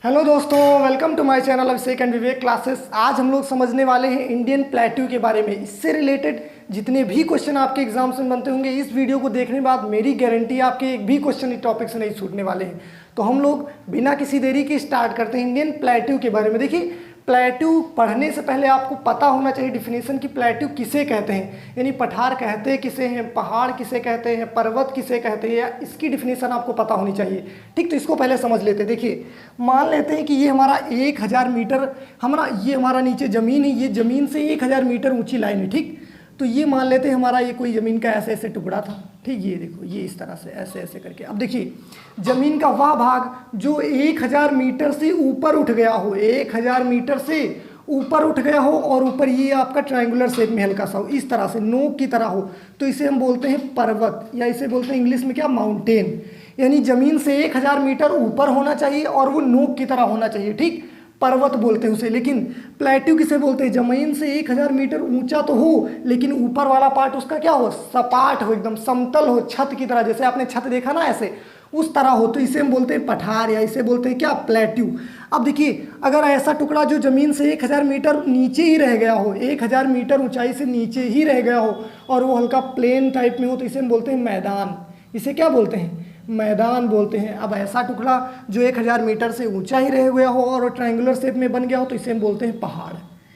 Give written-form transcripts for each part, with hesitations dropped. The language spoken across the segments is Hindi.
हेलो दोस्तों, welcome to my channel Abhishek and Vivek classes. आज हम लोग समझने वाले हैं इंडियन प्लेट्यू के बारे में। इससे रिलेटेड जितने भी क्वेश्चन आपके एग्जाम में बनते होंगे, इस वीडियो को देखने के बाद मेरी गारंटी आपके एक भी क्वेश्चन इस टॉपिक से नहीं छूटने वाले हैं। तो हम लोग बिना किसी देरी के स्टार्ट करते हैं इंडियन प्लेट्यू के बारे में। देखिए, प्लेट्यू पढ़ने से पहले आपको पता होना चाहिए डिफिनेशन की प्लेट्यू किसे कहते हैं, यानी पठार कहते किसे हैं, पहाड़ किसे कहते हैं, पर्वत किसे कहते हैं, या इसकी डिफिनेशन आपको पता होनी चाहिए। ठीक, तो इसको पहले समझ लेते हैं। देखिए, मान लेते हैं कि ये हमारा 1000 मीटर ये हमारा नीचे ज़मीन है, ये ज़मीन से 1000 मीटर ऊंची लाइन है। ठीक, तो ये मान लेते हैं हमारा ये कोई ज़मीन का ऐसे ऐसे टुकड़ा था। ठीक, ये देखो, ये इस तरह से ऐसे ऐसे करके। अब देखिए, ज़मीन का वह भाग जो 1000 मीटर से ऊपर उठ गया हो, 1000 मीटर से ऊपर उठ गया हो, और ऊपर ये आपका ट्रायंगुलर शेप में हल्का सा हो, इस तरह से नोक की तरह हो, तो इसे हम बोलते हैं पर्वत, या इसे बोलते हैं इंग्लिश में क्या, माउंटेन। यानी ज़मीन से 1000 मीटर ऊपर होना चाहिए और वो नोक की तरह होना चाहिए। ठीक, पर्वत बोलते हैं उसे। लेकिन प्लेट्यू किसे बोलते हैं, जमीन से 1000 मीटर ऊंचा तो हो, लेकिन ऊपर वाला पार्ट उसका क्या हो, सपाट हो, एकदम समतल हो, छत की तरह। जैसे आपने छत देखा ना, ऐसे उस तरह हो, तो इसे हम बोलते हैं पठार, या इसे बोलते हैं क्या, प्लेट्यू। अब देखिए, अगर ऐसा टुकड़ा जो ज़मीन से 1000 मीटर नीचे ही रह गया हो, 1000 मीटर ऊंचाई से नीचे ही रह गया हो, और वो हल्का प्लेन टाइप में हो, तो इसे हम बोलते हैं मैदान। इसे क्या बोलते हैं, मैदान बोलते हैं। अब ऐसा टुकड़ा जो 1000 मीटर से ऊंचा ही रह गया हो और ट्रायंगुलर शेप में बन गया हो, तो इसे हम बोलते हैं पहाड़।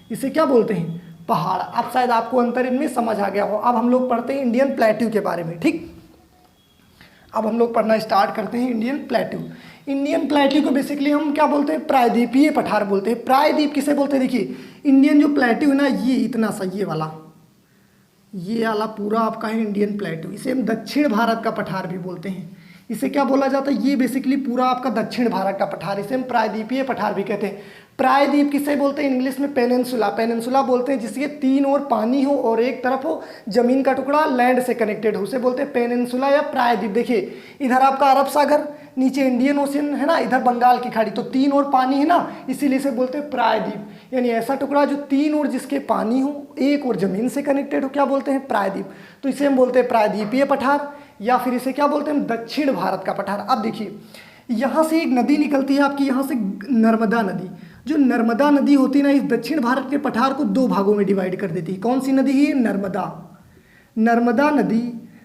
इसे क्या बोलते हैं, पहाड़। अब शायद आपको अंतर इनमें समझ आ गया हो। अब हम लोग पढ़ते हैं इंडियन प्लेट्यू के बारे में। ठीक, अब हम लोग पढ़ना स्टार्ट करते हैं इंडियन प्लेट्यू। इंडियन प्लेट्यू को बेसिकली हम क्या बोलते हैं, प्रायद्वीपीय पठार बोलते हैं। प्रायद्वीप किसे बोलते हैं, देखिए, इंडियन जो प्लेट्यू है ना, ये इतना सा, ये वाला पूरा आपका है इंडियन प्लेट्यू। इसे हम दक्षिण भारत का पठार भी बोलते हैं। इसे क्या बोला जाता है, ये बेसिकली पूरा आपका दक्षिण भारत का पठार, इसे हम प्रायद्वीपीय पठार भी कहते हैं। प्रायद्वीप किसे बोलते हैं, इंग्लिश में पेनिनसुला। पेनिनसुला बोलते हैं जिसके 3 ओर पानी हो और एक तरफ हो जमीन का टुकड़ा लैंड से कनेक्टेड हो, उसे बोलते हैं पेनिनसुला या प्रायद्वीप। देखिए, इधर आपका अरब सागर, नीचे इंडियन ओशन है ना, इधर बंगाल की खाड़ी, तो 3 ओर पानी है ना, इसीलिए इसे बोलते हैं प्रायद्वीप। यानी ऐसा टुकड़ा जो 3 ओर जिसके पानी हो, एक और जमीन से कनेक्टेड हो, क्या बोलते हैं, प्रायद्वीप। तो इसे हम बोलते हैं प्रायद्वीपीय पठार, या फिर इसे क्या बोलते हैं, दक्षिण भारत का पठार। अब देखिए, यहाँ से एक नदी निकलती है आपकी, यहाँ से नर्मदा नदी। जो नर्मदा नदी होती है ना, इस दक्षिण भारत के पठार को 2 भागों में डिवाइड कर देती है। कौन सी नदी है, नर्मदा। नर्मदा नदी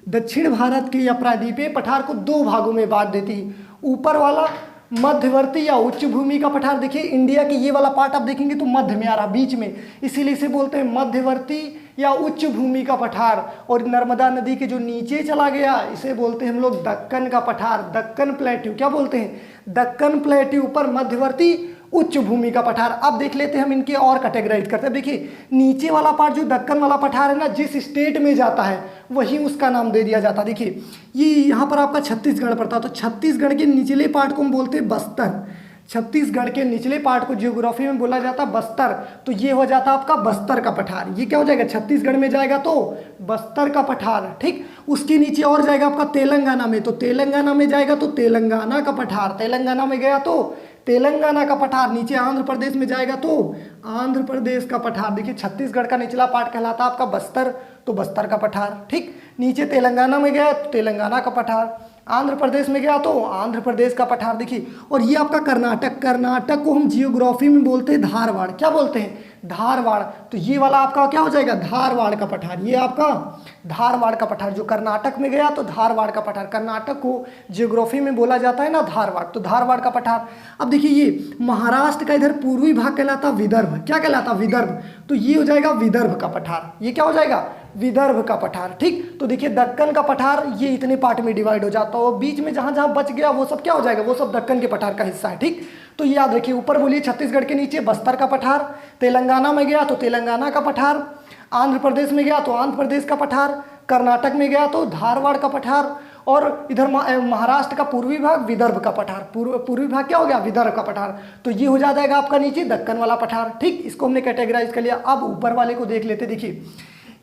दक्षिण भारत के या प्रायद्वीपीय पठार को 2 भागों में बांट देती है। ऊपर वाला मध्यवर्ती या उच्च भूमि का पठार, देखिए इंडिया की ये वाला पार्ट आप देखेंगे तो मध्य में आ रहा, बीच में, इसीलिए इसे बोलते हैं मध्यवर्ती या उच्च भूमि का पठार। और नर्मदा नदी के जो नीचे चला गया, इसे बोलते हैं हम लोग दक्कन का पठार, दक्कन प्लेट्यू। क्या बोलते हैं, दक्कन प्लेट्यू पर मध्यवर्ती उच्च भूमि का पठार। अब देख लेते हैं हम इनके और कैटेगराइज करते हैं। देखिए, नीचे वाला पार्ट जो दक्कन वाला पठार है ना, जिस स्टेट में जाता है वही उसका नाम दे दिया जाता है। देखिए, ये यहाँ पर आपका छत्तीसगढ़ पड़ता है, तो छत्तीसगढ़ के निचले पार्ट को हम बोलते हैं बस्तर। छत्तीसगढ़ के निचले पार्ट को जियोग्राफी में बोला जाता है बस्तर, तो ये हो जाता है आपका बस्तर का पठार। ये क्या हो जाएगा, छत्तीसगढ़ में जाएगा तो बस्तर का पठार। ठीक, उसके नीचे और जाएगा आपका तेलंगाना में, तो तेलंगाना में जाएगा तो तेलंगाना का पठार। तेलंगाना में गया तो तेलंगाना का पठार। नीचे आंध्र प्रदेश में जाएगा तो आंध्र प्रदेश का पठार। देखिए, छत्तीसगढ़ का निचला पार्ट कहलाता है आपका बस्तर, तो बस्तर का पठार। ठीक, नीचे तेलंगाना में गया तो तेलंगाना का पठार, आंध्र प्रदेश में गया तो आंध्र प्रदेश का पठार। देखिए, और ये आपका कर्नाटक, कर्नाटक को हम जियोग्राफी में बोलते हैं धारवाड़। क्या बोलते हैं, धारवाड़। तो ये वाला आपका क्या हो जाएगा, धारवाड़ का पठार। ये आपका धारवाड़ का पठार, जो कर्नाटक में गया तो धारवाड़ का पठार। कर्नाटक को जियोग्राफी में बोला जाता है ना धारवाड़, तो धारवाड़ का पठार। अब देखिए, ये महाराष्ट्र का इधर पूर्वी भाग कहलाता विदर्भ। क्या कहलाता, विदर्भ, तो ये हो जाएगा विदर्भ का पठार। ये क्या हो जाएगा, विदर्भ का पठार। ठीक, तो देखिए, दक्कन का पठार ये इतने पार्ट में डिवाइड हो जाता है, और बीच में जहाँ जहाँ बच गया वो सब क्या हो जाएगा, वो सब दक्कन के पठार का हिस्सा है। ठीक, तो ये याद रखिए, ऊपर बोलिए छत्तीसगढ़ के नीचे बस्तर का पठार, तेलंगाना में गया तो तेलंगाना का पठार, आंध्र प्रदेश में गया तो आंध्र प्रदेश का पठार, कर्नाटक में गया तो धारवाड़ का पठार, और इधर महाराष्ट्र का पूर्वी भाग विदर्भ का पठार। पूर्वी भाग क्या हो गया, विदर्भ का पठार। तो ये हो जाएगा आपका नीचे दक्कन वाला पठार। ठीक, इसको हमने कैटेगराइज कर लिया। अब ऊपर वाले को देख लेते। देखिए,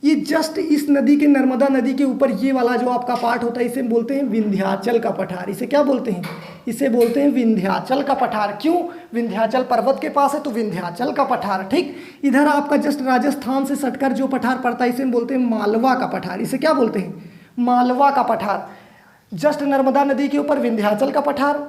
ये जस्ट इस नदी के, नर्मदा नदी के ऊपर ये वाला जो आपका पार्ट होता है, इसे बोलते हैं विंध्याचल का पठार। इसे क्या बोलते हैं, इसे बोलते हैं विंध्याचल का पठार। क्यों, विंध्याचल पर्वत के पास है तो विंध्याचल का पठार। ठीक, इधर आपका जस्ट राजस्थान से सटकर जो पठार पड़ता है, इसे हम बोलते हैं मालवा का पठार। इसे क्या बोलते हैं, मालवा का पठार। जस्ट नर्मदा नदी के ऊपर विंध्याचल का पठार,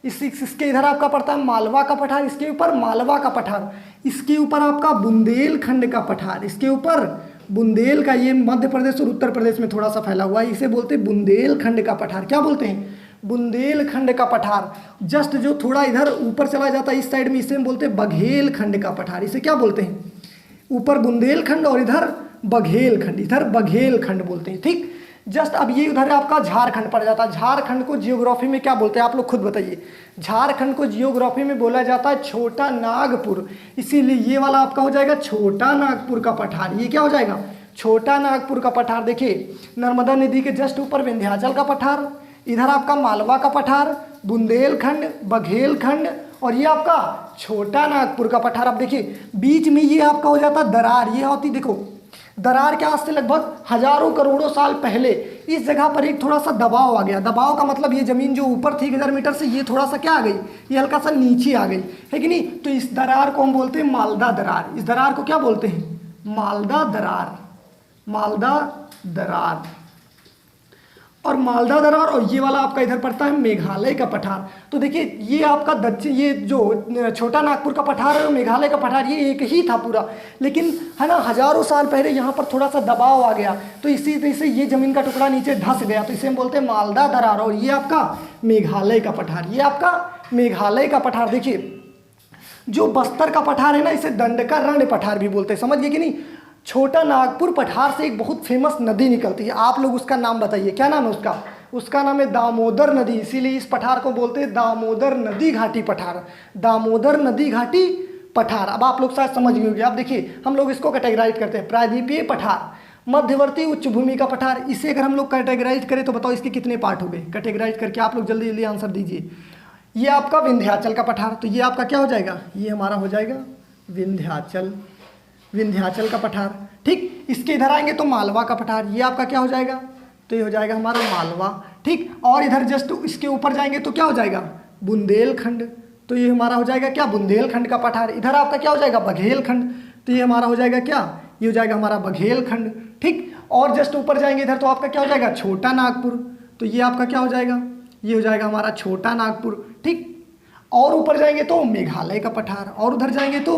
इसके इधर आपका पड़ता है मालवा का पठार, इसके ऊपर मालवा का पठार, इसके ऊपर आपका बुंदेलखंड का पठार, इसके ऊपर बुंदेल का, ये मध्य प्रदेश और उत्तर प्रदेश में थोड़ा सा फैला हुआ है, इसे बोलते हैं बुंदेलखंड का पठार। क्या बोलते हैं? बुंदेलखंड का पठार। जस्ट जो थोड़ा इधर ऊपर चला जाता है इस साइड में, इसे हम बोलते हैं बघेलखंड का पठार। इसे क्या बोलते हैं? ऊपर बुंदेलखंड और इधर बघेलखंड, इधर बघेलखंड बोलते हैं। ठीक, जस्ट अब ये उधर आपका झारखंड पड़ जाता है। झारखंड को जियोग्राफी में क्या बोलते हैं आप लोग खुद बताइए? झारखंड को जियोग्राफी में बोला जाता है छोटा नागपुर, इसीलिए ये वाला आपका हो जाएगा छोटा नागपुर का पठार। ये क्या हो जाएगा? छोटा नागपुर का पठार। देखिए नर्मदा नदी के जस्ट ऊपर विंध्याचल का पठार, इधर आपका मालवा का पठार, बुंदेलखंड, बघेलखंड और ये आपका छोटा नागपुर का पठार। अब देखिए बीच में ये आपका हो जाता दरार। ये होती, देखो दरार के आज से लगभग हजारों करोड़ों साल पहले इस जगह पर एक थोड़ा सा दबाव आ गया। दबाव का मतलब ये जमीन जो ऊपर थी 1000 मीटर से, ये थोड़ा सा क्या आ गई, ये हल्का सा नीचे आ गई, है कि नहीं? तो इस दरार को हम बोलते हैं मालदा दरार। इस दरार को क्या बोलते हैं? मालदा दरार। मालदा दरार और मालदा दरार, और ये वाला आपका इधर पड़ता है मेघालय का पठार। तो देखिए ये आपका दक्षिण, ये जो छोटा नागपुर का पठार है और मेघालय का पठार, ये एक ही था पूरा, लेकिन है ना हजारों साल पहले यहाँ पर थोड़ा सा दबाव आ गया, तो इसी तरह से ये जमीन का टुकड़ा नीचे धंस गया, तो इसे हम बोलते हैं मालदा दरार। और ये आपका मेघालय का पठार, ये आपका मेघालय का पठार। देखिए जो बस्तर का पठार है ना, इसे दंडकारण्य पठार भी बोलते हैं, समझ गए कि नहीं? छोटा नागपुर पठार से एक बहुत फेमस नदी निकलती है, आप लोग उसका नाम बताइए, क्या नाम है उसका? उसका नाम है दामोदर नदी, इसीलिए इस पठार को बोलते हैं दामोदर नदी घाटी पठार। दामोदर नदी घाटी पठार। अब आप लोग शायद समझ गए होंगे। आप देखिए हम लोग इसको कैटेगराइज करते हैं, प्रायद्वीपीय पठार, मध्यवर्ती उच्च भूमि का पठार। इसे अगर हम लोग कैटेगराइज करें तो बताओ इसके कितने पार्ट हो गए? कैटेगराइज करके आप लोग जल्दी जल्दी आंसर दीजिए। ये आपका विंध्याचल का पठार, तो ये आपका क्या हो जाएगा? ये हमारा हो जाएगा विंध्याचल, विंध्याचल का पठार। ठीक, इसके इधर आएंगे तो मालवा का पठार, ये आपका क्या हो जाएगा? तो ये हो जाएगा हमारा मालवा। ठीक, और इधर जस्ट इसके ऊपर जाएंगे तो क्या हो जाएगा? बुंदेलखंड, तो ये हमारा हो जाएगा क्या? बुंदेलखंड का पठार। इधर आपका क्या हो जाएगा? बघेलखंड, तो ये हमारा हो जाएगा क्या? ये हो जाएगा हमारा बघेलखंड। ठीक, और जस्ट ऊपर जाएंगे इधर तो आपका क्या हो जाएगा? छोटा नागपुर, तो ये आपका क्या हो जाएगा? ये हो जाएगा हमारा छोटा नागपुर। ठीक, और ऊपर जाएंगे तो मेघालय का पठार, और उधर जाएंगे तो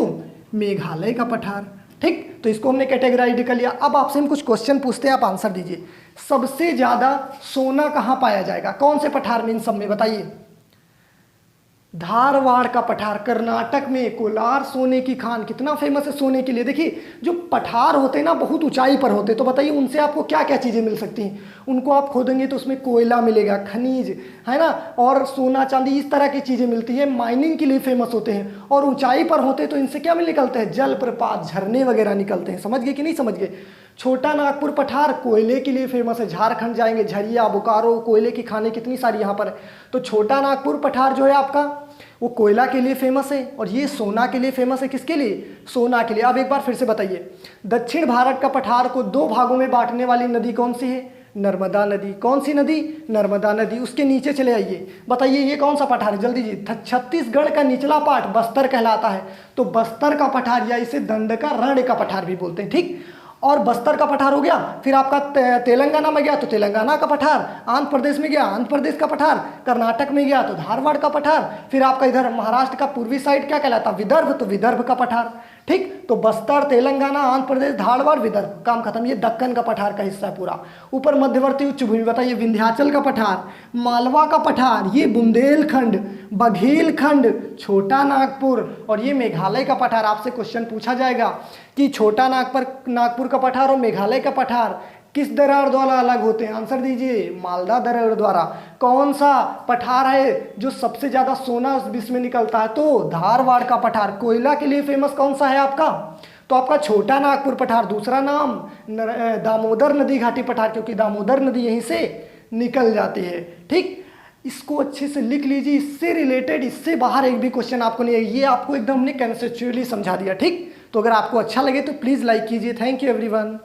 मेघालय का पठार। ठीक, तो इसको हमने कैटेगराइज कर लिया। अब आपसे हम कुछ क्वेश्चन पूछते हैं, आप आंसर दीजिए। सबसे ज्यादा सोना कहाँ पाया जाएगा? कौन से पठार में? इन सब में बताइए। धारवाड़ का पठार, कर्नाटक में कोलार सोने की खान, कितना फेमस है सोने के लिए। देखिए जो पठार होते हैं ना बहुत ऊंचाई पर होते हैं, तो बताइए उनसे आपको क्या क्या चीज़ें मिल सकती हैं? उनको आप खोदेंगे तो उसमें कोयला मिलेगा, खनिज है ना, और सोना चांदी इस तरह की चीज़ें मिलती है। माइनिंग के लिए फेमस होते हैं, और ऊंचाई पर होते हैं तो इनसे क्या निकलते हैं? जलप्रपात, झरने वगैरह निकलते हैं। समझ गए कि नहीं समझ गए? छोटा नागपुर पठार कोयले के लिए फेमस है। झारखंड जाएंगे, झरिया, बोकारो, कोयले की खानें कितनी सारी यहाँ पर है। तो छोटा नागपुर पठार जो है आपका वो कोयला के लिए फेमस है, और ये सोना के लिए फेमस है। किसके लिए? सोना के लिए। अब एक बार फिर से बताइए, दक्षिण भारत का पठार को 2 भागों में बांटने वाली नदी कौन सी है? नर्मदा नदी। कौन सी नदी? नर्मदा नदी। उसके नीचे चले आइए, बताइए ये कौन सा पठार है? जल्दी जी। छत्तीसगढ़ का निचला पार्ट बस्तर कहलाता है, तो बस्तर का पठार या इसे दंडकारण्य का पठार भी बोलते हैं। ठीक, और बस्तर का पठार हो गया। फिर आपका तेलंगाना में गया तो तेलंगाना का पठार, आंध्र प्रदेश में गया आंध्र प्रदेश का पठार, कर्नाटक में गया तो धारवाड़ का पठार, फिर आपका इधर महाराष्ट्र का पूर्वी साइड क्या कहलाता? विदर्भ, तो विदर्भ का पठार। ठीक, तो बस्तर, तेलंगाना, आंध्र प्रदेश, धारवाड़, विदर्भ, काम खत्म। ये दक्कन का पठार का हिस्सा है पूरा। ऊपर मध्यवर्ती उच्च भूमि, बताइए विंध्याचल का पठार, मालवा का पठार, ये बुंदेलखंड, बघेलखंड, छोटा नागपुर, और ये मेघालय का पठार। आपसे क्वेश्चन पूछा जाएगा कि छोटा नागपुर का पठार और मेघालय का पठार किस दरार द्वारा अलग होते हैं? आंसर दीजिए। मालदा दरार द्वारा। कौन सा पठार है जो सबसे ज्यादा सोना विश्व में निकलता है? तो धारवाड़ का पठार। कोयला के लिए फेमस कौन सा है आपका? तो आपका छोटा नागपुर पठार। दूसरा नाम दामोदर नदी घाटी पठार, क्योंकि दामोदर नदी यहीं से निकल जाती है। ठीक, इसको अच्छे से लिख लीजिए। इससे रिलेटेड, इससे बाहर एक भी क्वेश्चन आपको नहीं है। ये आपको एकदम हमने कंसेप्चुअली समझा दिया। ठीक, तो अगर आपको अच्छा लगे तो प्लीज़ लाइक कीजिए। Thank you everyone.